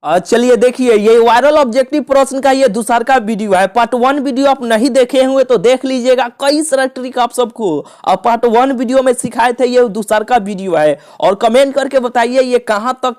चलिए देखिए, ये वायरल ऑब्जेक्टिव प्रश्न का ये दूसरा का वीडियो है। पार्ट 1 वीडियो आप नहीं देखे हुए तो देख लीजिएगा, कई सारा ट्रिक आप सबको पार्ट 1 वीडियो में सिखाए थे। ये दूसरा का वीडियो है और कमेंट करके बताइए ये कहाँ तक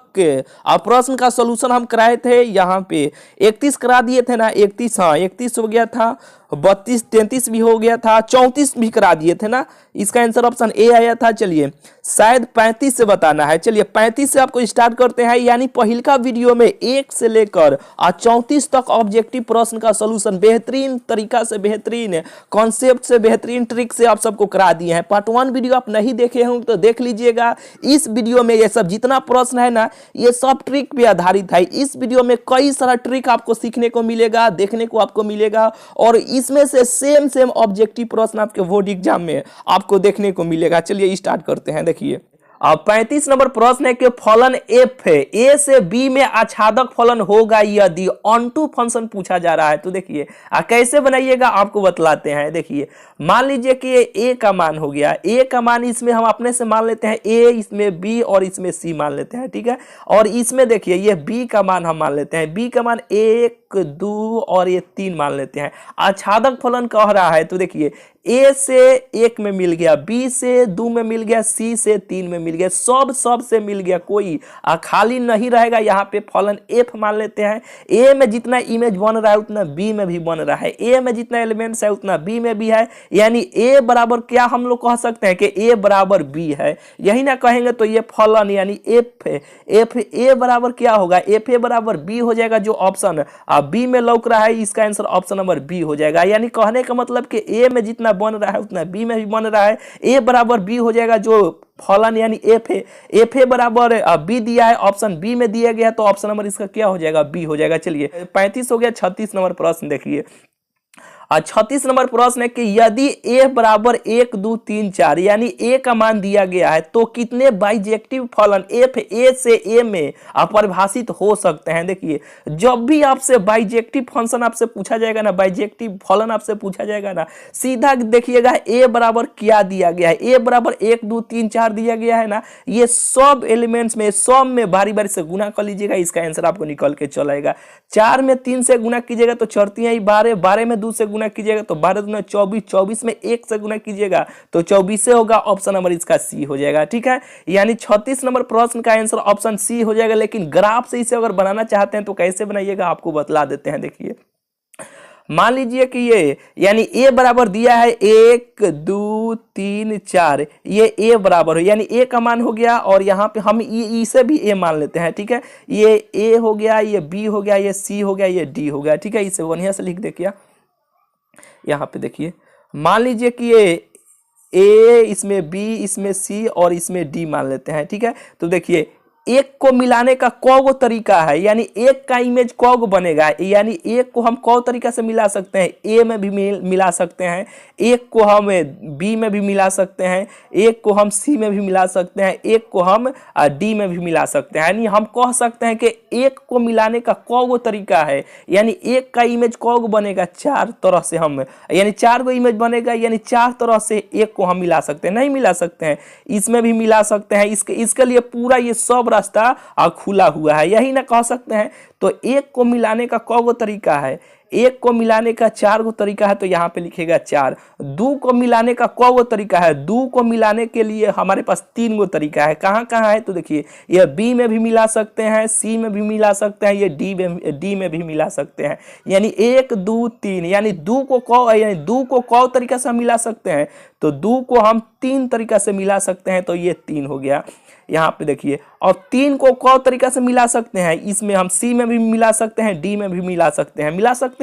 प्रश्न का सोल्यूशन हम कराए थे। यहाँ पे 31 करा दिए थे ना, 31, हाँ 31 हो गया था, 32 33 भी हो गया था, 34 भी करा दिए थे ना। इसका आंसर ऑप्शन ए आया था। चलिए शायद 35 से बताना है। चलिए 35 से आपको स्टार्ट करते हैं। यानी पहिलका वीडियो में 1 से लेकर 34 तक ऑब्जेक्टिव प्रश्न का सोल्यूशन बेहतरीन तरीका से, बेहतरीन कॉन्सेप्ट से, बेहतरीन ट्रिक से आप सबको करा दिए हैं। पार्ट 1 वीडियो आप नहीं देखे होंगे तो देख लीजिएगा। इस वीडियो में ये सब जितना प्रश्न है ना, ये सब ट्रिक पे आधारित है। इस वीडियो में कई सारा ट्रिक आपको सीखने को मिलेगा, देखने को आपको मिलेगा और इसमें से सेम ऑब्जेक्टिव प्रश्न आपके बोर्ड एग्जाम में आपको देखने को मिलेगा। चलिए स्टार्ट करते हैं। देखिए 35 नंबर प्रश्न है कि फलन एफ है, ए से बी में आच्छादक फलन होगा यदि ऑनटू फंक्शन पूछा जा रहा है। तो देखिए कैसे बनाइएगा आपको बतलाते हैं। देखिए मान लीजिए कि ए का मान हो गया, ए का मान इसमें हम अपने से मान लेते हैं ए, इसमें बी और इसमें सी मान लेते हैं, ठीक है। और इसमें देखिए ये बी का मान हम मान लेते हैं, बी का मान 1 2 और ये 3 मान लेते हैं। आच्छादक फलन कह रहा है तो देखिए ए से 1 में मिल गया, बी से 2 में मिल गया, सी से 3 में मिल गया, सब से मिल गया, कोई खाली नहीं रहेगा। यहाँ पे फलन एफ मान लेते हैं। ए में जितना इमेज बन रहा है उतना बी में भी बन रहा है, ए में जितना एलिमेंट्स है उतना बी में भी है। यानी ए बराबर क्या हम लोग कह सकते हैं कि ए बराबर बी है। यही ना कहेंगे तो ये फलन यानी एफ है, एफ ए बराबर क्या होगा, एफ ए बराबर बी हो जाएगा। जो ऑप्शन बी में लौक रहा है इसका आंसर ऑप्शन नंबर बी हो जाएगा। यानी कहने का मतलब कि ए में जितना बन रहा है उतना बी में भी बन रहा है, ए बराबर बी हो जाएगा। जो फलन यानी एफ है, एफ ए बराबर बी दिया है, ऑप्शन बी में दिया गया तो ऑप्शन नंबर इसका क्या हो जाएगा, बी हो जाएगा। चलिए 35 हो गया। 36 नंबर प्रश्न देखिए। 36 नंबर प्रश्न है कि यदि ए बराबर 1 2 3 4 यानी ए का मान दिया गया है तो कितने बाइजेक्टिव फलन एफ ए से ए में परिभाषित हो सकते हैं। देखिए जब भी आपसे बाइजेक्टिव फंक्शन आपसे पूछा जाएगा ना, बाइजेक्टिव फलन आपसे पूछा जाएगा ना, सीधा देखिएगा ए बराबर क्या दिया गया है, ए बराबर 1 2 3 4 दिया गया है ना। ये सब एलिमेंट्स में सब में बारी बारी से गुना कर लीजिएगा, इसका आंसर आपको निकल के चलेगा। 4 में 3 से गुना कीजिएगा तो चढ़ती है 12, 12 में 2 से गुना कीजिएगा तो 12 दूना 24, 24 में 1 से गुना कीजिएगा तो 24 से होगा। ऑप्शन नंबर इसका सी हो जाएगा, ठीक है। यानी 36 नंबर प्रश्न का आंसर ऑप्शन सी हो जाएगा। लेकिन ग्राफ से इसे अगर बनाना चाहते हैं तो कैसे बनाइएगा आपको बतला देते हैं। देखिए मान लीजिए कि ये यानी ए बराबर दिया है 1 2 3 4, ये ए बराबर हो यानी ए का मान हो गया और यहाँ पे हम इसे भी ए मान लेते हैं, ठीक है। ये ए हो गया, ये बी हो गया, ये सी हो गया, ये डी हो गया, ठीक है। इसे बढ़िया से लिख दे क्या यहाँ पे। देखिए मान लीजिए कि ये ए, इसमें बी, इसमें सी और इसमें डी मान लेते हैं, ठीक है। तो देखिए एक को मिलाने का कौ तरीका है, यानी एक का इमेज कौ बनेगा, यानी एक को हम कौ तरीका से मिला सकते हैं। ए में भी मिला सकते हैं, एक को हम बी में भी मिला सकते हैं, एक को हम सी में भी मिला सकते हैं, एक को हम डी में भी मिला सकते हैं। यानी हम कह सकते हैं कि एक को मिलाने का कौ तरीका है, यानी एक का इमेज कौ बनेगा, 4 तरह से हम, यानी 4 को इमेज बनेगा, यानी 4 तरह से एक को हम मिला सकते हैं। नहीं मिला सकते हैं, इसमें भी मिला सकते हैं। इसके लिए पूरा ये सब रास्ता खुला हुआ है, यही ना कह सकते हैं। तो एक को मिलाने का कौ तरीका है, एक को मिलाने का 4 गो तरीका है तो यहाँ पे लिखेगा 4। 2 को मिलाने का कौ तरीका है, 2 को मिलाने के लिए हमारे पास 3 गो तरीका है। कहाँ कहाँ है तो देखिए ये बी में भी मिला सकते हैं, सी में भी मिला सकते हैं, ये डी में भी मिला सकते हैं। यानी 1 2 3 यानी 2 को कौ तरीका से मिला सकते हैं तो 2 को हम 3 तरीका से मिला सकते हैं तो ये 3 हो गया। यहाँ पे देखिए और 3 को कौ तरीका से मिला सकते हैं, इसमें हम सी में भी मिला सकते हैं, डी में भी मिला सकते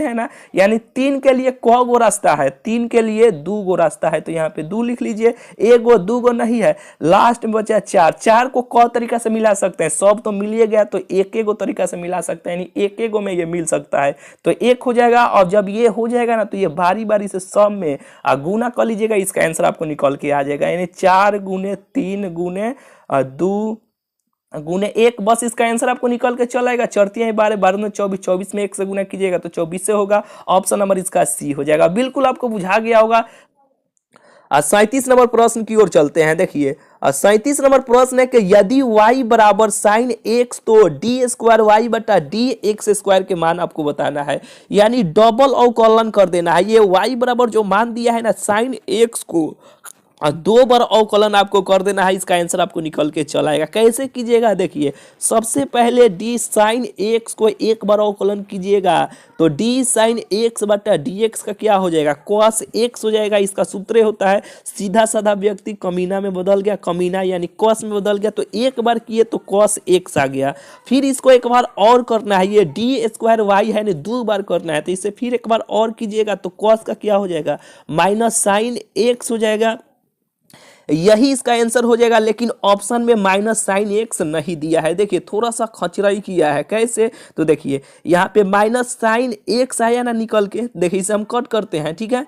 हैं ना। यानी 3 के लिए कौ गो रास्ता है, 3 के लिए 2 गो रास्ता है तो यहाँ पे 2 लिख लीजिए। 1 गो 2 गो नहीं है, लास्ट में बचा 4। 4 को कौ तरीका से मिला सकते हैं, सब तो मिलिए गया तो एक गो तरीका से मिला सकते हैं, यानी एक गो में ये मिल सकता है तो 1 हो जाएगा। और जब ये हो जाएगा ना तो ये बारी बारी से सब में गुना कर लीजिएगा, इसका आंसर आपको निकल के आ जाएगा। यानी 4 गुने 3 गुने 2 गुने 1, बस इसका आंसर आपको निकल के चल आएगा। चढ़ती है 12, 12 में 24, 24 में 1 से गुना कीजिएगा तो 24 से होगा। ऑप्शन नंबर इसका सी हो जाएगा। बिल्कुल आपको बुझा गया होगा। 37 नंबर प्रश्न की ओर चलते हैं। देखिए 37 नंबर प्रश्न है कि यदि y बराबर साइन x तो डी स्क्वायर वाई बटा डी एक्स स्क्वायर के मान आपको बताना है, यानी डबल अवकलन कर देना है। ये y बराबर जो मान दिया है ना साइन x को 2 बार अवकलन आपको कर देना है, इसका आंसर आपको निकल के चला आएगा। कैसे कीजिएगा देखिए, सबसे पहले डी साइन एक्स को एक बार अवकलन कीजिएगा तो डी साइन एक्स बटा डी एक्स का क्या हो जाएगा, कॉस एक्स हो जाएगा। इसका सूत्र होता है सीधा साधा व्यक्ति कमीना में बदल गया, कमीना यानी कॉस में बदल गया, तो एक बार किए तो कॉस एक्स आ गया। फिर इसको एक बार और करना है, ये डी स्क्वायर वाई है 2 बार करना है, तो इसे फिर एक बार और कीजिएगा तो कॉस का क्या हो जाएगा, माइनस साइन एक्स हो जाएगा। यही इसका आंसर हो जाएगा, लेकिन ऑप्शन में माइनस साइन एक्स नहीं दिया है। देखिए थोड़ा सा खचराई किया है। कैसे, तो देखिए यहाँ पे माइनस साइन एक्स आया ना निकल के, देखिए इसे हम कट करते हैं, ठीक है।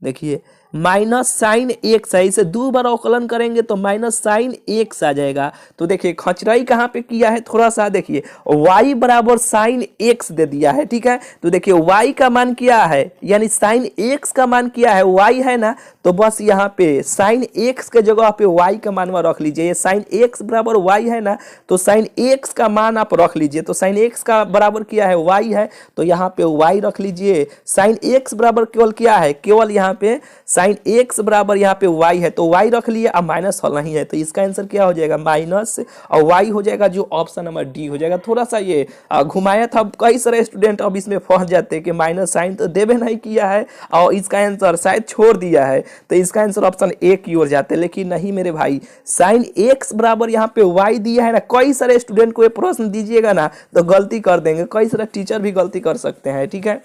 देखिए माइनस साइन एक्स है, इसे 2 बार अवकलन करेंगे तो माइनस साइन एक्स आ जाएगा। तो देखिए खचराई कहाँ पे किया है थोड़ा सा, देखिए y बराबर साइन एक्स दे दिया है, ठीक है। तो देखिए y का मान क्या है, यानी साइन एक्स का मान क्या है, y है ना, तो बस यहाँ पे साइन एक्स के जगह पे y का मान रख लीजिए। ये साइन एक्स बराबर y है ना, तो साइन एक्स का मान आप रख लीजिए। तो साइन एक्स का बराबर क्या है, y है, तो यहाँ पे y रख लीजिए। साइन एक्स बराबर केवल क्या है, केवल यहाँ पे साइन एक्स बराबर यहाँ पे y है, तो y रख लिए, अब माइनस वाला नहीं है, तो इसका आंसर क्या हो जाएगा, माइनस और y हो जाएगा, जो ऑप्शन नंबर डी हो जाएगा। थोड़ा सा ये घुमाया था, कई सारे स्टूडेंट अब इसमें फंस जाते हैं कि माइनस साइन तो देवे नहीं किया है और इसका आंसर शायद छोड़ दिया है, तो इसका आंसर ऑप्शन ए की ओर जाते हैं। लेकिन नहीं मेरे भाई, साइन एक्स बराबर यहाँ पे y दिया है ना। कई सारे स्टूडेंट को ये प्रश्न दीजिएगा ना तो गलती कर देंगे, कई सारे टीचर भी गलती कर सकते हैं, ठीक है।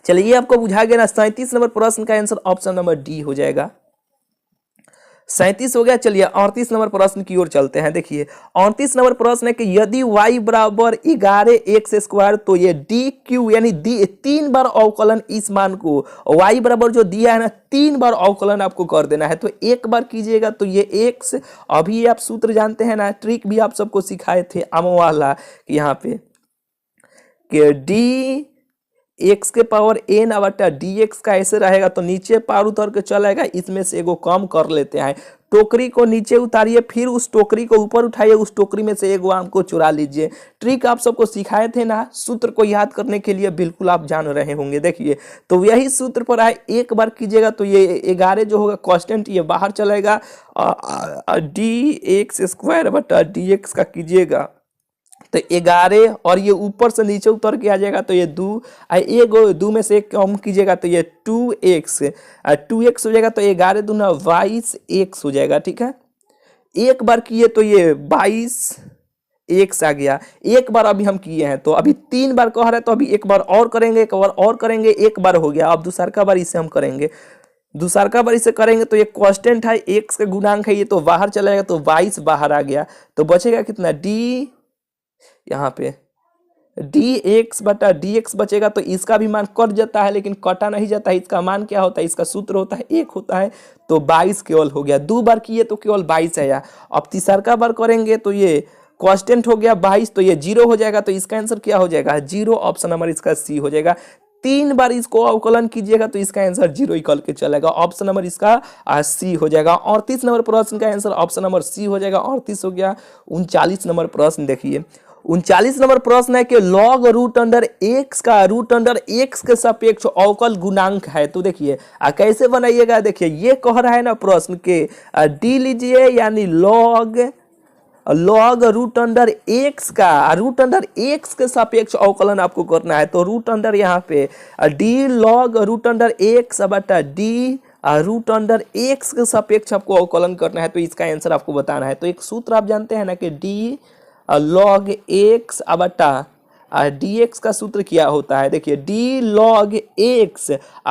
चलिए ये आपको बुझा गया ना। 37 नंबर प्रश्न का आंसर ऑप्शन नंबर डी हो जाएगा। 37 हो गया। चलिए 38 नंबर प्रश्न की ओर चलते हैं। देखिए 38 नंबर प्रश्न है कि यदि y बराबर 11 एक्स स्क्वायर तो ये डी क्यू यानी 3 बार अवकलन इस मान को, y बराबर जो दिया है ना 3 बार अवकलन आपको कर देना है। तो एक बार कीजिएगा तो ये x, अभी आप सूत्र जानते हैं ना, ट्रिक भी आप सबको सिखाए थे आमो वाला, यहाँ पे कि डी एक्स के पावर एन बटा डी एक्स का ऐसे रहेगा, तो नीचे पावर उतर के चलेगा, इसमें से एगो कम कर लेते हैं। टोकरी को नीचे उतारिए, फिर उस टोकरी को ऊपर उठाइए, उस टोकरी में से एगो आम को चुरा लीजिए। ट्रिक आप सबको सिखाए थे ना, सूत्र को याद करने के लिए बिल्कुल आप जान रहे होंगे। देखिए तो यही सूत्र पर आए, एक बार कीजिएगा तो ये 11 जो होगा कांस्टेंट ये बाहर चलेगा, डी एक्स स्क्वायर बटा डी एक्स का कीजिएगा तो 11 और ये ऊपर से नीचे उतर के आ जाएगा, तो ये 2 2 में से एक कम कीजिएगा तो ये 2x हो जाएगा, तो 11 दूना 22x हो जाएगा, ठीक है। एक बार किए तो ये 22x आ गया। एक बार अभी हम किए हैं, तो अभी 3 बार कह रहे हैं, तो अभी एक बार और करेंगे, एक बार और करेंगे, एक बार हो गया। अब दूसरा बार इसे हम करेंगे, दूसरा बार इसे करेंगे तो ये कांस्टेंट है, x का गुणांक है, ये तो बाहर चला जाएगा, तो 22 बाहर आ गया, तो बचेगा कितना, डी, यहाँ पे डी एक्स बटा डी एक्स बचेगा। तो इसका भी मान कट जाता है, लेकिन कटा नहीं जाता है। इसका मान क्या होता है, इसका सूत्र होता है 1 होता है, तो 22 केवल हो गया। 2 बार किए तो केवल 22 आया। अब तीसरा बार करेंगे तो ये कांस्टेंट हो गया 22, तो ये 0 हो जाएगा, तो इसका आंसर क्या हो जाएगा, 0। ऑप्शन नंबर इसका सी हो जाएगा। 3 बार इसको अवकलन कीजिएगा तो इसका आंसर 0 निकल के चलेगा। ऑप्शन नंबर इसका सी हो जाएगा। 38 नंबर प्रश्न का आंसर ऑप्शन नंबर सी हो जाएगा। 38 हो गया। 39 नंबर प्रश्न देखिए, 39 नंबर प्रश्न है कि लॉग रूट अंडर एक्स का रूट अंडर एक्स के सापेक्ष अवकल गुणांक है। तो देखिए कैसे बनाइएगा, देखिए ये कह रहा है ना प्रश्न के डी लीजिए, यानी लॉग रूट अंडर एक्स का रूट अंडर एक्स के सापेक्ष अवकलन आपको करना है। तो रूट अंडर यहाँ पे D log root under X बटा डी रूट अंडर एक्स के सापेक्ष आपको अवकलन करना है। तो इसका आंसर आपको बताना है। तो एक सूत्र आप जानते हैं ना कि डी लॉग एक्स बटा डी एक्स का सूत्र क्या होता है। देखिए डी लॉग एक्स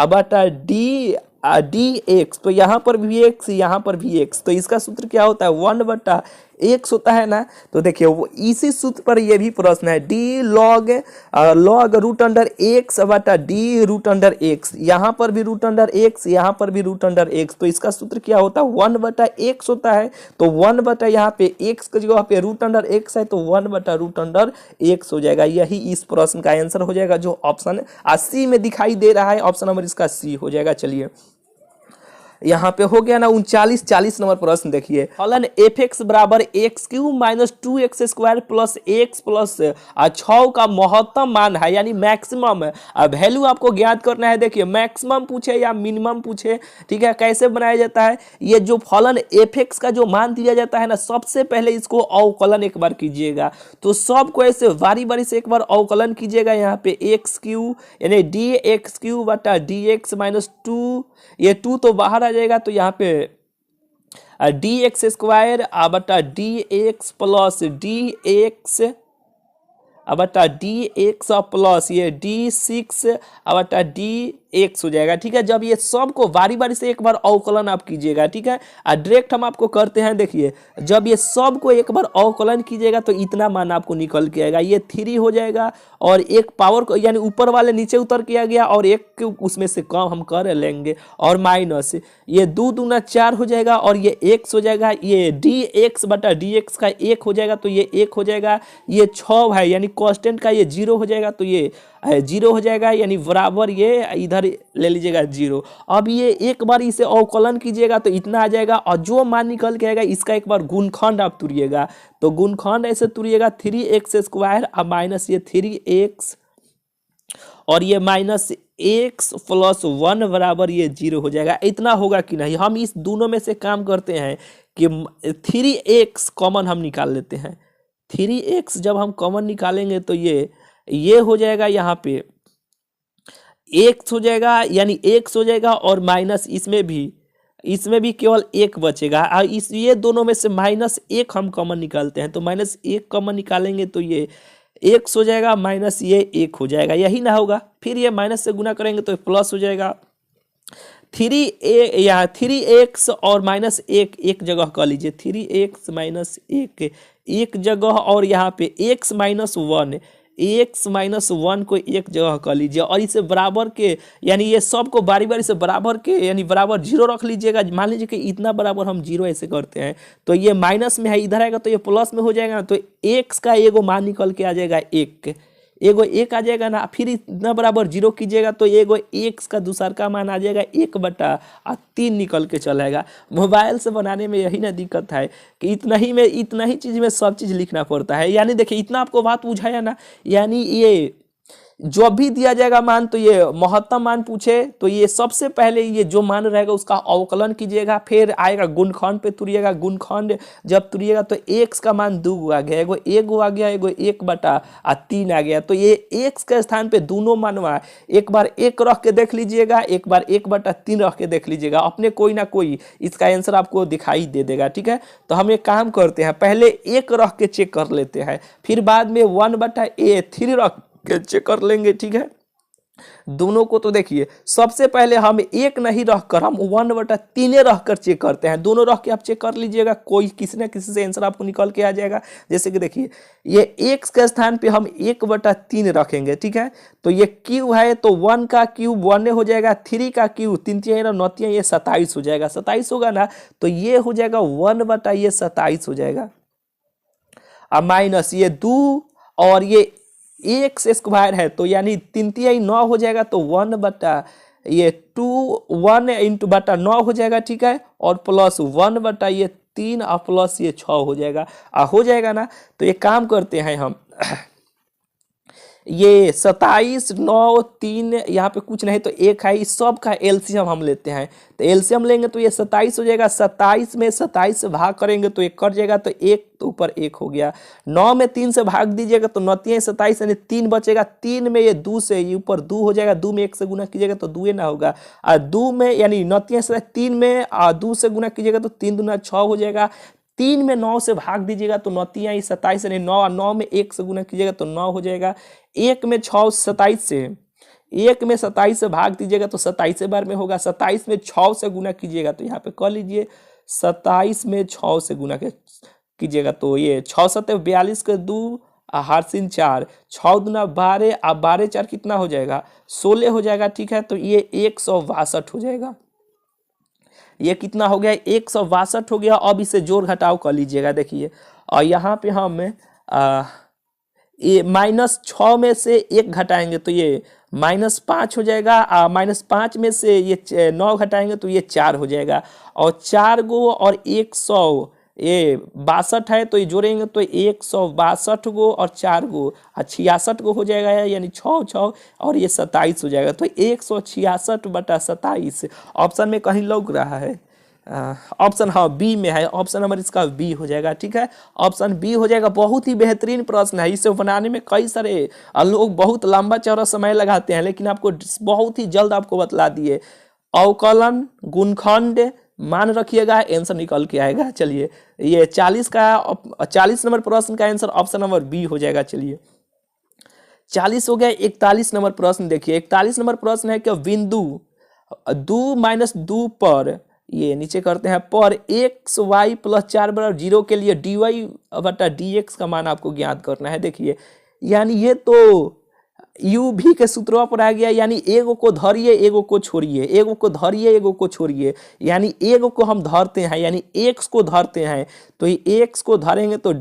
बटा डी एक्स, तो यहाँ पर भी एक्स, यहाँ पर भी एक्स, तो इसका सूत्र क्या होता है, 1 बटा एक्स होता है ना। तो देखिए वो इसी सूत्र पर ये भी प्रश्न है, D log root under X बटा डी रूट अंडर एक्स, यहाँ पर भी रूट अंडर एक्स, यहाँ पर भी रूट अंडर एक्स, तो इसका सूत्र क्या होता है, 1 बटा एक्स होता है। तो 1 बटा यहाँ पे एक्स की जगह पे रूट अंडर एक्स है, तो 1 बटा रूट अंडर एक्स हो जाएगा। यही इस प्रश्न का आंसर हो जाएगा, जो ऑप्शन सी में दिखाई दे रहा है। ऑप्शन नंबर इसका सी हो जाएगा। चलिए यहाँ पे हो गया ना 39 नंबर प्रश्न देखिए, फलन एफ एक्स बराबर x cube minus 2x² plus x plus 6 का महत्तम मान है, यानी मैक्सिमम वैल्यू आपको ज्ञात करना है। देखिए मैक्सिमम पूछे या मिनिमम पूछे, ठीक है, कैसे बनाया जाता है। ये जो फलन एफ एक्स का जो मान दिया जाता है ना, सबसे पहले इसको अवकलन एक बार कीजिएगा। तो सबको ऐसे बारी बारी से एक बार अवकलन कीजिएगा। यहाँ पे एक्स क्यू यानी डी एक्स क्यू बटा डी एक्स माइनस 2, ये 2 तो बाहर आ जाएगा, तो यहाँ पे डी एक्स स्क्वायर बटा D x plus D x बटा डी एक्स प्लस ये डी सिक्स बटा डी एक्स हो जाएगा। ठीक है, जब ये सब को बारी बारी से एक बार अवकलन आप कीजिएगा, ठीक है, डायरेक्ट हम आपको करते हैं। देखिए जब ये सब को एक बार अवकलन कीजिएगा तो इतना मान आपको निकल के आएगा, ये 3 हो जाएगा और एक पावर को यानी ऊपर वाले नीचे उतर किया गया और एक उसमें से कम हम कर लेंगे और माइनस ये 2 दूना 4 हो जाएगा और ये x हो जाएगा, ये डी एक्स बटा डी एक्स का 1 हो जाएगा तो ये 1 हो जाएगा, ये 6 है यानी कांस्टेंट का ये 0 हो जाएगा तो ये 0 हो जाएगा, यानी बराबर ये इधर ले लीजिएगा 0। अब ये एक बार इसे अवकलन कीजिएगा तो इतना आ जाएगा और जो मान निकल के आएगा इसका एक बार गुणखंड आप तुरिएगा। तो गुणखंड ऐसे तुरिएगा 3x² अब माइनस ये 3x और ये माइनस x प्लस 1 बराबर ये 0 हो जाएगा। इतना होगा कि नहीं, हम इस दोनों में से काम करते हैं कि 3x कॉमन हम निकाल लेते हैं। 3x जब हम कॉमन निकालेंगे तो ये हो जाएगा, यहाँ पे x हो जाएगा यानी x हो जाएगा और माइनस इसमें भी केवल 1 बचेगा। और इस ये दोनों में से -1 हम कॉमन निकालते हैं तो -1 कॉमन निकालेंगे तो ये x हो जाएगा माइनस ये 1 हो जाएगा, यही ना होगा। फिर ये माइनस से गुना करेंगे तो प्लस हो जाएगा। 3x और -1 एक जगह कर लीजिए, 3x माइनस 1 एक जगह और यहाँ पे x माइनस 1 को एक जगह कर लीजिए और इसे बराबर के यानी ये सब को बारी बारी से बराबर के यानी बराबर 0 रख लीजिएगा। मान लीजिए कि इतना बराबर हम 0 ऐसे करते हैं तो ये माइनस में है, इधर आएगा तो ये प्लस में हो जाएगा, तो x का एगो मान निकल के आ जाएगा 1 आ जाएगा ना। फिर इतना बराबर 0 कीजिएगा तो एगो x का दूसर का मान आ जाएगा 1/3 निकल के चलेगा। मोबाइल से बनाने में यही ना दिक्कत है कि इतना ही चीज़ में सब चीज़ लिखना पड़ता है। यानी देखिए इतना आपको बात बुझाया ना, यानी ये जो भी दिया जाएगा मान तो ये महत्तम मान पूछे तो ये सबसे पहले ये जो मान रहेगा उसका अवकलन कीजिएगा, फिर आएगा गुणखंड पे तुरिएगा। गुणखंड जब तुरिएगा तो x का मान 2 आ गया, एगो आ गया, एगो 1/3 आ गया। तो ये x के स्थान पे दोनों मानवा एक बार 1 रख के देख लीजिएगा, एक बार 1/3 रख के देख लीजिएगा, अपने कोई ना कोई इसका आंसर आपको दिखाई दे देगा। ठीक है, तो हम एक काम करते हैं, पहले 1 रख के चेक कर लेते हैं, फिर बाद में 1/3 रख के चेक कर लेंगे। ठीक है, दोनों को तो देखिए सबसे पहले हम 1 नहीं रखकर हम 1/3 रखकर चेक करते हैं। दोनों रख के आप चेक कर लीजिएगा, कोई किसी ना किसी से आंसर आपको निकल के आ जाएगा। जैसे कि देखिए ये x के स्थान पे हम 1/3 रखेंगे। ठीक है, तो ये क्यूब है तो 1 का क्यूब 1 हो जाएगा, 3 का क्यूब 3 3 9 ये 27 हो जाएगा। 27 होगा ना तो ये हो जाएगा 1/27 हो जाएगा। अब माइनस ये 2 और ये x² है तो यानी 3 3 9 हो जाएगा, तो 1/9 हो जाएगा। ठीक है, और प्लस 1/3 और प्लस ये 6 हो जाएगा। हो जाएगा ना, तो ये काम करते हैं हम ये 27 9 3 यहाँ पे कुछ नहीं तो 1 है, इस सब का एलसीएम हम लेते हैं। तो एलसीएम लेंगे तो ये 27 हो जाएगा, 27 में 27 से भाग करेंगे तो 1 कट जाएगा, तो 1 तो ऊपर 1 हो गया। 9 में 3 से भाग दीजिएगा तो 9 3 27 यानी 3 बचेगा। 3 में ये 2 से ये ऊपर 2 हो जाएगा, 2 में 1 से गुना कीजिएगा तो 2 ना होगा, और 2 में यानी 9 3 में 2 से गुना कीजिएगा तो 3 दूना 6 हो जाएगा। 3 में 9 से भाग दीजिएगा तो 9 3 27 यानी 9, और 9 में 1 से गुना कीजिएगा तो 9 हो जाएगा। 1 में 6 27 से 1 में 27 से भाग दीजिएगा तो 27 बार में होगा। 27 में 6 से गुना कीजिएगा तो यहाँ पे कर लीजिए 27 में 6 से गुना कीजिएगा तो ये 6 7 42 के 2 हारसिन 4, 6 दूना 12 और 12 4 कितना हो जाएगा 16 हो जाएगा। ठीक है, तो ये 162 हो जाएगा। ये कितना हो गया 162 हो गया। अब इसे जोड़ घटाव कर लीजिएगा। देखिए और यहाँ पे हम ये -6 में से 1 घटाएंगे तो ये -5 हो जाएगा। -5 में से ये 9 घटाएंगे तो ये 4 हो जाएगा। और 4 गो और 100 ये 62 है, तो ये जोड़ेंगे तो 162 गो और 4 गो 66 गो हो जाएगा, यानी 6 6 और ये 27 हो जाएगा। तो 166/27 ऑप्शन में कहीं लग रहा है। ऑप्शन हाँ बी में है, ऑप्शन नंबर इसका बी हो जाएगा। ठीक है, ऑप्शन बी हो जाएगा। बहुत ही बेहतरीन प्रश्न है, इसे बनाने में कई सारे लोग बहुत लंबा चौड़ा समय लगाते हैं, लेकिन आपको बहुत ही जल्द आपको बतला दिए। अवकलन गुणखंड मान रखिएगा, आंसर निकल के आएगा। चलिए ये 40 नंबर प्रश्न का आंसर ऑप्शन नंबर बी हो जाएगा। चलिए 40 हो गया। 41 नंबर प्रश्न देखिए, 41 नंबर प्रश्न है कि बिंदु 2 - 2 पर, ये नीचे करते हैं, पर xy + 4 = 0 के लिए dy/dx का मान आपको ज्ञात करना है। देखिए यानी ये तो यू भी के सूत्रों पर आ गया, यानी एगो को धरिए एगो को छोड़िए, एगो को धरिए एगो को छोड़िए, यानी एगो को हम धरते हैं, यानी एक्स को धरते हैं, तो ये एक्स को धरेंगे तो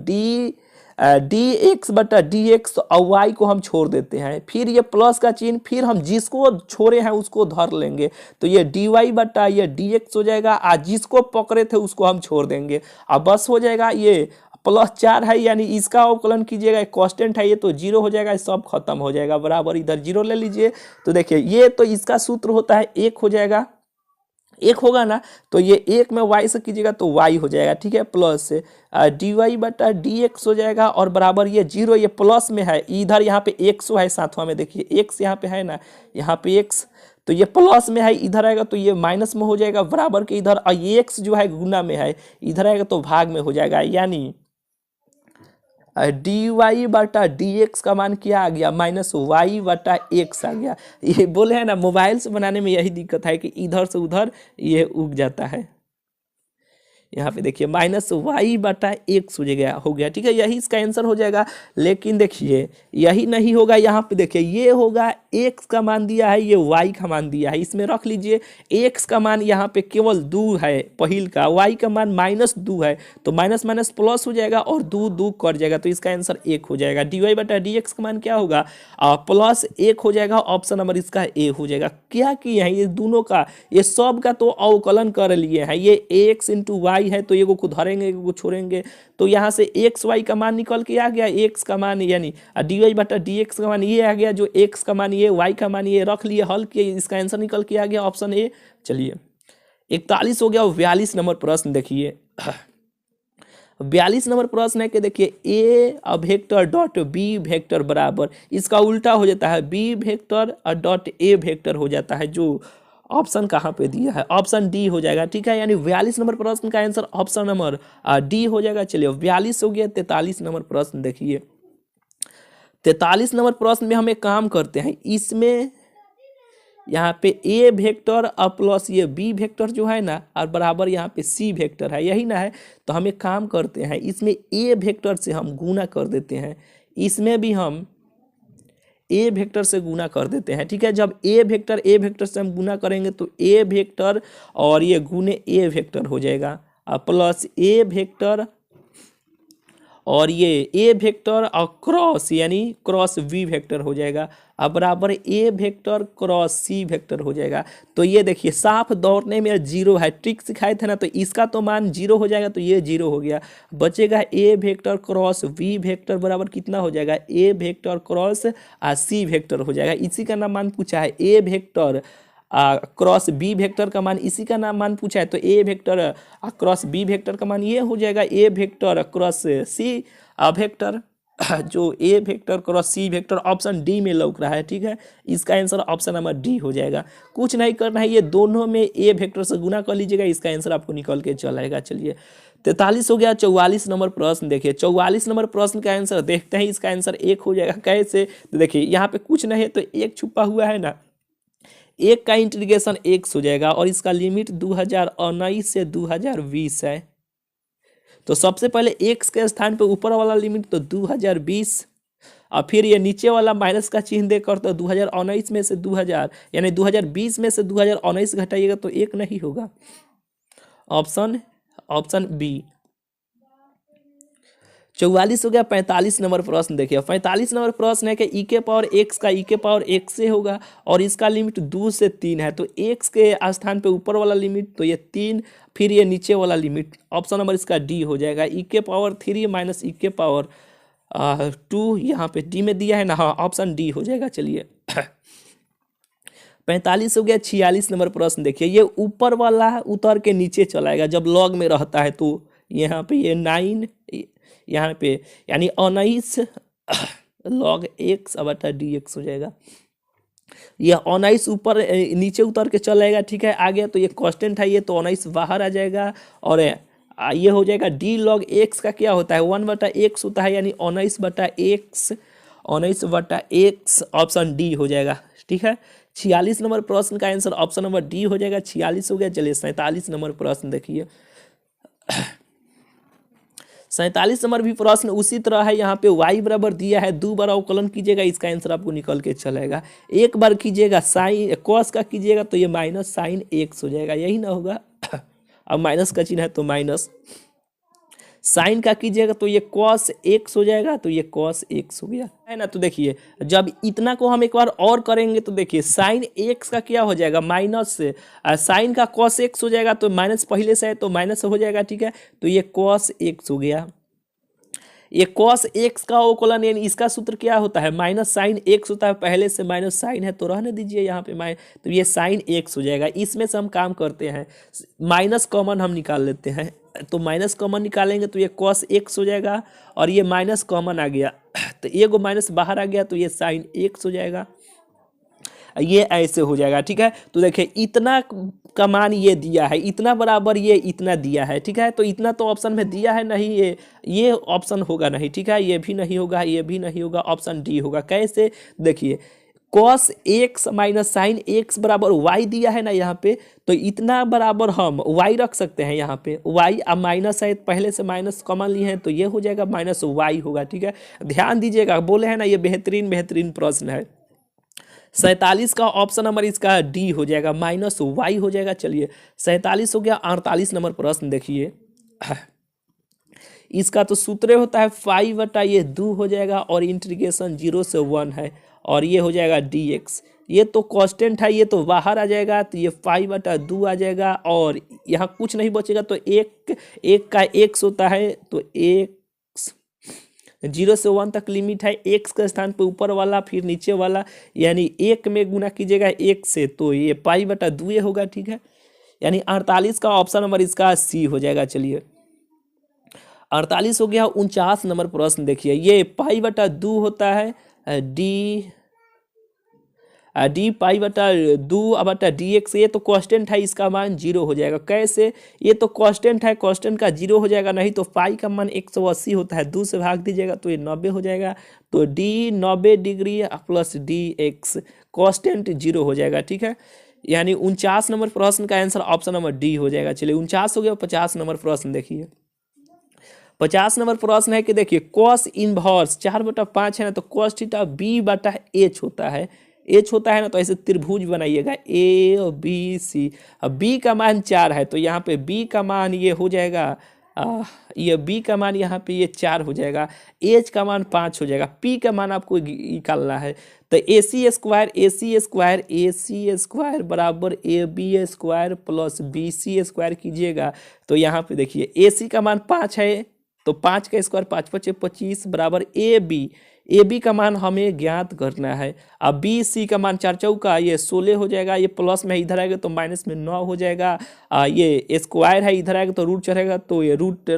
dx/dx और y को हम छोड़ देते हैं, फिर ये प्लस का चिन्ह, फिर हम जिसको छोड़े हैं उसको धर लेंगे, तो ये dy/ये dx हो जाएगा। आज जिसको पकड़े थे उसको हम छोड़ देंगे, अब बस हो जाएगा। ये +4 है, यानी इसका अवकलन कीजिएगा, कांस्टेंट है ये, तो 0 हो जाएगा, सब खत्म हो जाएगा बराबर। इधर 0 ले लीजिए, तो देखिए ये तो इसका सूत्र होता है 1 हो जाएगा, 1 होगा ना, तो ये 1 में y से कीजिएगा तो y हो जाएगा। ठीक है, प्लस से dy/dx हो जाएगा, और बराबर ये 0, ये प्लस में है, इधर यहाँ पे 100 है साथवा में, देखिए x यहाँ पे है ना, यहाँ पे x, तो ये प्लस में है, इधर आएगा तो ये माइनस में हो जाएगा बराबर के इधर, और ये x जो है गुना में है, इधर आएगा तो भाग में हो जाएगा, यानी dy/dx का मान क्या आ गया, -y/x आ गया। ये बोले हैं ना, मोबाइल से बनाने में यही दिक्कत है कि इधर से उधर ये उग जाता है। यहाँ पे देखिए -y/x हो गया। ठीक है, यही इसका आंसर हो जाएगा। लेकिन देखिए यही नहीं होगा, यहाँ पे देखिए ये होगा, x का मान दिया है, ये y का मान दिया है, इसमें रख लीजिए x का मान यहाँ पे केवल 2 है पहिल का, y का मान -2 है, तो माइनस माइनस प्लस हो जाएगा और 2 2 कट जाएगा, तो इसका आंसर 1 हो जाएगा। dy/dx का मान क्या होगा, +1 हो जाएगा, ऑप्शन नंबर इसका ए हो जाएगा। क्या किए हैं ये दोनों का, ये सब का तो अवकलन कर लिए हैं, ये x × y है, तो एगो को धरेंगे एगो को छोड़ेंगे, तो यहाँ से x y का मान निकल के आ गया, x का मान यानी dy/dx का मान ये आ गया, जो x का मान ये, y का मान ये, रख लिए, हल किए, इसका आंसर निकल के आ गया ऑप्शन ए। चलिए 41 हो गया। 42 नंबर प्रश्न देखिए, 42 नंबर प्रश्न है कि देखिए a vector dot b vector बराबर, इसका उल्टा हो जाता है, b vector dot a vector हो जाता है, जो ऑप्शन कहाँ पे दिया है, ऑप्शन डी हो जाएगा। ठीक है, यानी 42 नंबर प्रश्न का आंसर ऑप्शन नंबर डी हो जाएगा। चलिए 42 हो गया। 43 नंबर प्रश्न देखिए, 43 नंबर प्रश्न में हम एक काम करते हैं, इसमें यहाँ पे a वेक्टर और प्लस ये b वेक्टर जो है ना, और बराबर यहाँ पे c वेक्टर है, यही ना है, तो हम एक काम करते हैं, इसमें a वेक्टर से हम गुना कर देते हैं, इसमें भी हम a वेक्टर से गुना कर देते हैं। ठीक है, जब a वेक्टर से हम गुना करेंगे तो a वेक्टर और ये गुने a वेक्टर हो जाएगा, प्लस a वेक्टर और ये a वेक्टर और क्रॉस यानी क्रॉस v वेक्टर हो जाएगा, अब बराबर a vector cross c vector हो जाएगा। तो ये देखिए साफ दौड़ने में 0 है, ट्रिक सिखाए थे ना, तो इसका तो मान 0 हो जाएगा, तो ये 0 हो गया, बचेगा a vector cross v vector बराबर कितना हो जाएगा, a vector cross c vector हो जाएगा। इसी का नाम मान पूछा है, a vector cross B vector का मान, इसी का नाम मान पूछा है, तो A vector cross B vector का मान ये हो जाएगा, A vector cross C vector, जो A vector cross C vector option D में लौक रहा है। ठीक है, इसका आंसर ऑप्शन नंबर डी हो जाएगा। कुछ नहीं करना है, ये दोनों में ए वेक्टर से गुना कर लीजिएगा, इसका आंसर आपको निकल के चल आएगा। चलिए 43 हो गया। 44 नंबर प्रश्न देखिए, 44 नंबर प्रश्न का आंसर देखते हैं, इसका आंसर 1 हो जाएगा। कैसे, तो देखिए यहाँ पे कुछ नहीं है, तो 1 छुपा हुआ है ना, 1 का इंटीग्रेशन x हो जाएगा, और इसका लिमिट 2019 से 2020 है, तो सबसे पहले x के स्थान पे ऊपर वाला लिमिट तो 2020, और फिर ये नीचे वाला माइनस का चिन्ह देकर तो 2019 में से 2000 यानी 2020 में से 2019 घटाइएगा तो 1 नहीं होगा, ऑप्शन बी। 44 हो गया। 45 नंबर प्रश्न देखिए, 45 नंबर प्रश्न है कि ई के पावर एक्स का ई के पावर एक्स से होगा और इसका लिमिट 2 से 3 है, तो एक्स के स्थान पे ऊपर वाला लिमिट तो ये 3, फिर ये नीचे वाला लिमिट, ऑप्शन नंबर इसका डी हो जाएगा। ई के पावर 3 माइनस ई के पावर 2 यहाँ पे डी में दिया है ना, हाँ ऑप्शन डी हो जाएगा। चलिए 45 हो गया। 46 नंबर प्रश्न देखिए, ये ऊपर वाला उतर के नीचे चलाएगा जब लॉग में रहता है, तो यहाँ पे ये 9 यहाँ पे यानी 19 लॉग एक्स बटा डी एक्स हो जाएगा। ये 19 ऊपर नीचे उतर के चलेगा, ठीक है, आ गया तो ये कांस्टेंट है, ये तो 19 बाहर आ जाएगा और ये हो जाएगा डी लॉग एक्स का क्या होता है 1 बटा एक्स होता है, यानी 19 बटा एक्स, 19 बटा एक्स, ऑप्शन डी हो जाएगा। ठीक है, 46 नंबर प्रश्न का आंसर ऑप्शन नंबर डी हो जाएगा। 46 हो गया। चलिए 47 नंबर प्रश्न देखिए, 47 नंबर भी प्रश्न उसी तरह है। यहाँ पे y बराबर दिया है, 2 बार अवकलन कीजिएगा, इसका आंसर आपको निकल के चलेगा। एक बार कीजिएगा साइन कॉस का कीजिएगा तो ये माइनस साइन एक्स हो जाएगा, यही ना होगा। अब माइनस का चिन्ह है तो माइनस, साइन का कीजिएगा तो ये कॉस एक्स हो जाएगा, तो ये कॉस एक्स हो गया है ना। तो देखिए जब इतना को हम एक बार और करेंगे तो देखिए साइन एक्स का क्या हो जाएगा माइनस से, साइन का कॉस एक्स हो जाएगा, तो माइनस पहले से है तो माइनस हो जाएगा, ठीक है, तो ये कॉस एक्स हो गया। ये कॉस एक्स का अवकलन यानी इसका सूत्र क्या होता है माइनस साइन एक्स होता है, पहले से माइनस साइन है तो रहने दीजिए यहाँ पे तो ये साइन एक्स हो जाएगा। इसमें से हम काम करते हैं, माइनस कॉमन हम निकाल लेते हैं, तो माइनस कॉमन निकालेंगे तो ये कॉस एक्स हो जाएगा और ये माइनस कॉमन आ गया तो एगो माइनस बाहर आ गया तो ये साइन एक्स हो जाएगा, ये ऐसे हो जाएगा। ठीक है, तो देखिए इतना का मान ये दिया है, इतना बराबर ये इतना दिया है, ठीक है, तो इतना तो ऑप्शन में दिया है नहीं, ये ऑप्शन होगा नहीं, ठीक है, ये भी नहीं होगा, ये भी नहीं होगा, ऑप्शन डी होगा। कैसे देखिए, cos x minus sine x बराबर वाई दिया है ना यहाँ पे, तो इतना बराबर हम वाई रख सकते हैं यहाँ पे, वाई अब माइनस है पहले से माइनस कॉमन लिए हैं तो ये हो जाएगा माइनस वाई होगा। ठीक है, ध्यान दीजिएगा, बोले हैं ना ये बेहतरीन प्रश्न है। 47 का ऑप्शन नंबर इसका डी हो जाएगा, माइनस वाई हो जाएगा। चलिए 47 हो गया। 48 नंबर प्रश्न देखिए, इसका तो सूत्र होता है 5 बटा ये 2 हो जाएगा और इंटीग्रेशन 0 से 1 है और ये हो जाएगा dx, ये तो कांस्टेंट है, ये तो बाहर आ जाएगा, तो ये 5 बटा 2 आ जाएगा और यहाँ कुछ नहीं बचेगा, तो एक का x होता है, तो x 0 से 1 तक लिमिट है, x के स्थान पे ऊपर वाला फिर नीचे वाला, यानी 1 में गुना कीजिएगा 1 से तो ये पाई बटा 2 होगा। ठीक है, यानी 48 का ऑप्शन नंबर इसका सी हो जाएगा। चलिए 48 हो गया। 49 नंबर प्रश्न देखिए, ये पाई बटा 2 होता है डी पाई बटा 2 बटा डी एक्स, ये तो कांस्टेंट है, इसका मान 0 हो जाएगा। कैसे, ये तो कांस्टेंट है, कांस्टेंट का 0 हो जाएगा, नहीं तो पाई का मान 180 होता है, 2 से भाग दीजिएगा तो ये 90 हो जाएगा, तो D 90 degree plus D x, constant 0 हो जाएगा। ठीक है, यानी 49 नंबर प्रश्न का आंसर ऑप्शन नंबर डी हो जाएगा। चलिए 49 हो गया। 50 नंबर प्रश्न देखिए, 50 नंबर प्रश्न है कि देखिए कॉस इनवर्स 4/5 है ना, तो कॉस थीटा बी बटा एच होता है, एच होता है ना, तो ऐसे त्रिभुज बनाइएगा ए बी सी, अब बी का मान 4 है तो यहाँ पे बी का मान ये हो जाएगा, ये बी का मान यहाँ पे ये 4 हो जाएगा, एच का मान 5 हो जाएगा, पी का मान आपको निकालना है, तो ए सी स्क्वायर बराबर A B square plus B C square कीजिएगा, तो यहाँ पे देखिए ए सी का मान 5 है तो 5 का स्क्वायर 5 × 5 = 25 बराबर ए बी का मान हमें ज्ञात करना है। अब बी सी का मान 4 चौका ये 16 हो जाएगा, ये प्लस में इधर आएगा तो माइनस में 9 हो जाएगा, ये स्क्वायर है इधर आएगा तो रूट चढ़ेगा तो ये रूट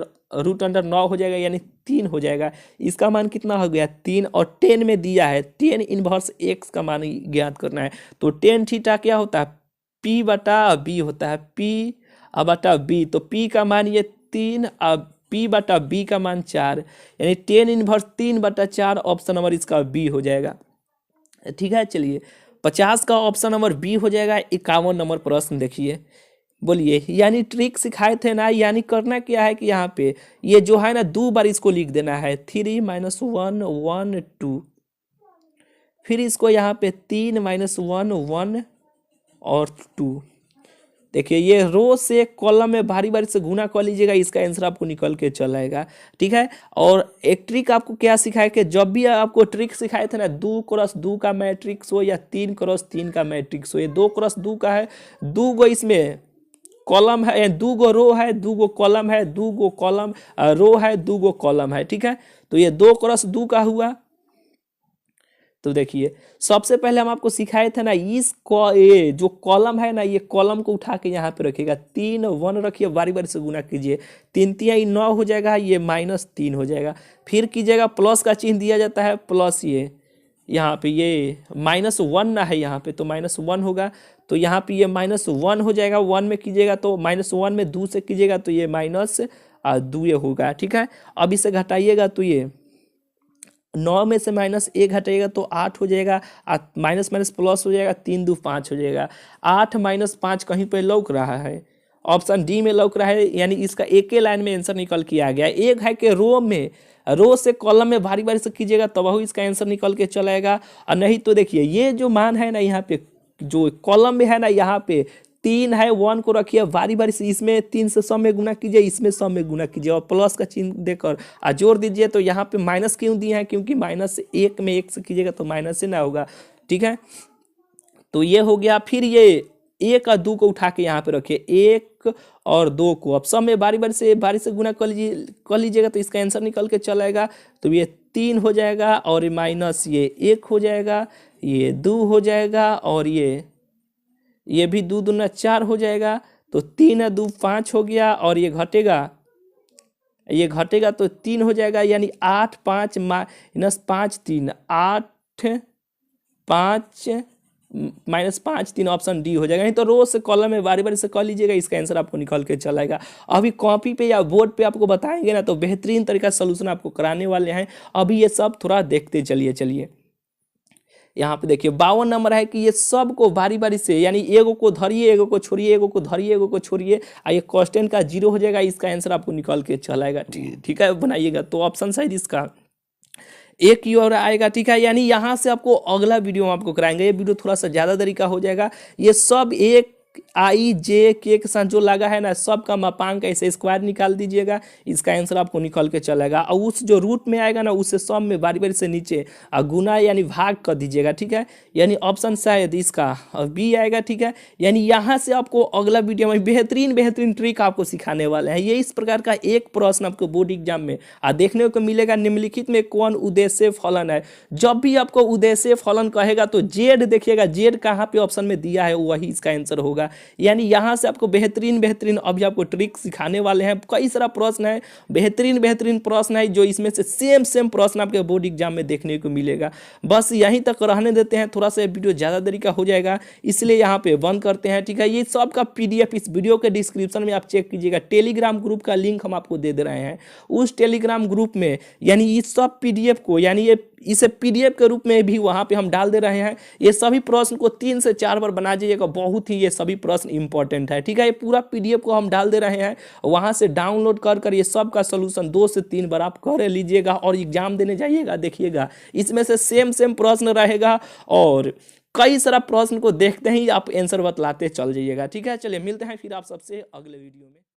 अंडर 9 हो जाएगा, यानी 3 हो जाएगा। इसका मान कितना हो गया 3, और 10 में दिया है 10 इनवर्स एक्स का मान ज्ञात करना है, तो 10 थीटा क्या होता है पी बटा बी होता है, पी बटा बी, तो पी का मान ये 3, अब पी बटा बी का मान 4, यानी 10 इनवर्स 3/4, ऑप्शन नंबर इसका बी हो जाएगा। ठीक है, चलिए 50 का ऑप्शन नंबर बी हो जाएगा। 51 नंबर प्रश्न देखिए, बोलिए, यानी ट्रिक सिखाए थे ना, यानी करना क्या है कि यहाँ पे ये जो है ना 2 बार इसको लिख देना है, 3 - 1 1 2, फिर इसको यहाँ पे 3 - 1 1 और 2, देखिए ये रो से कॉलम में बारी बारी से गुना कर लीजिएगा, इसका आंसर आपको निकल के चल आएगा। ठीक है, और एक ट्रिक आपको क्या सिखाया कि जब भी आपको ट्रिक सिखाए थे ना 2x2 का मैट्रिक्स हो या 3x3 का मैट्रिक्स हो, ये 2x2 का है, 2 गो इसमें कॉलम है, 2 गो रो है, 2 गो कॉलम है, 2 गो कॉलम रो है, 2 गो कॉलम है। ठीक है, तो ये 2x2 का हुआ। तो देखिए सबसे पहले हम आपको सिखाए थे ना ये जो कॉलम है ना, ये कॉलम को उठा के यहाँ पे रखिएगा, 3 1 रखिए, बारी बारी से गुना कीजिए, 3 3 9 हो जाएगा, ये -3 हो जाएगा। फिर कीजिएगा प्लस का चिन्ह दिया जाता है, प्लस ये यहाँ पे ये -1 ना है यहाँ पे, तो -1 होगा, तो यहाँ पे ये -1 हो जाएगा। 1 में कीजिएगा तो -1 में 2 से कीजिएगा तो ये -2 होगा। ठीक है, अब इसे घटाइएगा तो ये 9 में से -1 हटेगा तो 8 हो जाएगा, माइनस माइनस प्लस हो जाएगा, 3 2 5 हो जाएगा। 8 - 5 कहीं पे लौक रहा है, ऑप्शन डी में लौक रहा है, यानी इसका एक ही लाइन में आंसर निकल के आ गया। एक है कि रो से कॉलम में बारी बारी से कीजिएगा तब ही इसका आंसर निकल के चलेगा, और नहीं तो देखिए ये जो मान है ना यहाँ पे जो कॉलम में है ना, यहाँ पे 3 है, 1 को रखिए, बारी बारी से इसमें 3 से सब में गुना कीजिए, इसमें सब में गुना कीजिए और प्लस का चिन्ह देकर जोड़ दीजिए। तो यहाँ पे माइनस क्यों दिए हैं, क्योंकि -1 में 1 से कीजिएगा तो माइनस से ना होगा। ठीक है, तो ये हो गया। फिर ये 1 और 2 को उठा के यहाँ पे रखिए, 1 और 2 को अब सब में बारी बारी से गुना कर लीजिएगा तो इसका आंसर निकल के चलेगा। तो ये 3 हो जाएगा और माइनस ये 1 हो जाएगा, ये 2 हो जाएगा, और ये भी 2 दूना 4 हो जाएगा, तो 3 और 2 5 हो गया, और ये घटेगा तो 3 हो जाएगा, यानी 8 5 -5 3 8 5 -5 3 ऑप्शन डी हो जाएगा। नहीं तो रो से कॉलम में बारी बारी से कर लीजिएगा, इसका आंसर आपको निकल के चलेगा। अभी कॉपी पे या बोर्ड पे आपको बताएंगे ना तो बेहतरीन तरीका सोल्यूशन आपको कराने वाले हैं। अभी ये सब थोड़ा देखते चलिए। यहाँ पे देखिए 52 नंबर है कि ये सब को बारी बारी से, यानी एगो को धरिए, एगो को छोड़िए, एगो को धरिए, एगो को छोड़िए, ये कांस्टेंट का 0 हो जाएगा, इसका आंसर आपको निकल के चलाएगा। ठीक है, बनाइएगा। तो ऑप्शन शायद इसका एक की ओर आएगा। ठीक है, यानी यहाँ से आपको अगला वीडियो आपको कराएंगे, ये वीडियो थोड़ा सा ज़्यादा देरी का हो जाएगा। ये सब एक I J K के साथ जो लगा है ना, सबका मापांक ऐसे स्क्वायर निकाल दीजिएगा, इसका आंसर आपको निकल के चलेगा। और उस जो रूट में आएगा ना, उससे सब में बारी बारी से नीचे गुना यानी भाग कर दीजिएगा। ठीक है, यानी ऑप्शन शायद इसका बी आएगा। ठीक है, यानी यहाँ से आपको अगला वीडियो में बेहतरीन ट्रिक आपको सिखाने वाले हैं। ये इस प्रकार का एक प्रश्न आपको बोर्ड एग्जाम में देखने को मिलेगा। निम्नलिखित में कौन उद्देश्य फलन है? जब भी आपको उद्देश्य फलन कहेगा तो जेड देखिएगा, जेड कहाँ पे ऑप्शन में दिया है वही इसका आंसर होगा। यानी यहां से आपको बेहतरीन अभी आपको ट्रिक सिखाने वाले हैं। कई सारा प्रश्न है, बेहतरीन प्रश्न है, जो इसमें से सेम प्रश्न आपके बोर्ड एग्जाम में देखने को मिलेगा। बस यहीं तक रहने देते हैं, थोड़ा सा वीडियो ज़्यादा देरी का हो जाएगा, इसलिए यहाँ पे बंद करते हैं। ठीक है, ये सब का PDF इस वीडियो के डिस्क्रिप्शन में आप चेक कीजिएगा। टेलीग्राम ग्रुप का लिंक हम आपको दे रहे हैं, उस टेलीग्राम ग्रुप में यानी इस सब PDF को, यानी इसे PDF के रूप में भी वहाँ पे हम डाल दे रहे हैं। ये सभी प्रश्न को 3 से 4 बार बना दीजिएगा, बहुत ही ये सभी प्रश्न इंपॉर्टेंट है। ठीक है, ये पूरा PDF को हम डाल दे रहे हैं, वहाँ से डाउनलोड कर ये सब का सोल्यूशन 2 से 3 बार आप कर लीजिएगा और एग्जाम देने जाइएगा। देखिएगा इसमें से सेम प्रश्न रहेगा और कई सारा प्रश्न को देखते ही आप आंसर बतलाते चल जाइएगा। ठीक है, चलिए मिलते हैं फिर आप सबसे अगले वीडियो में।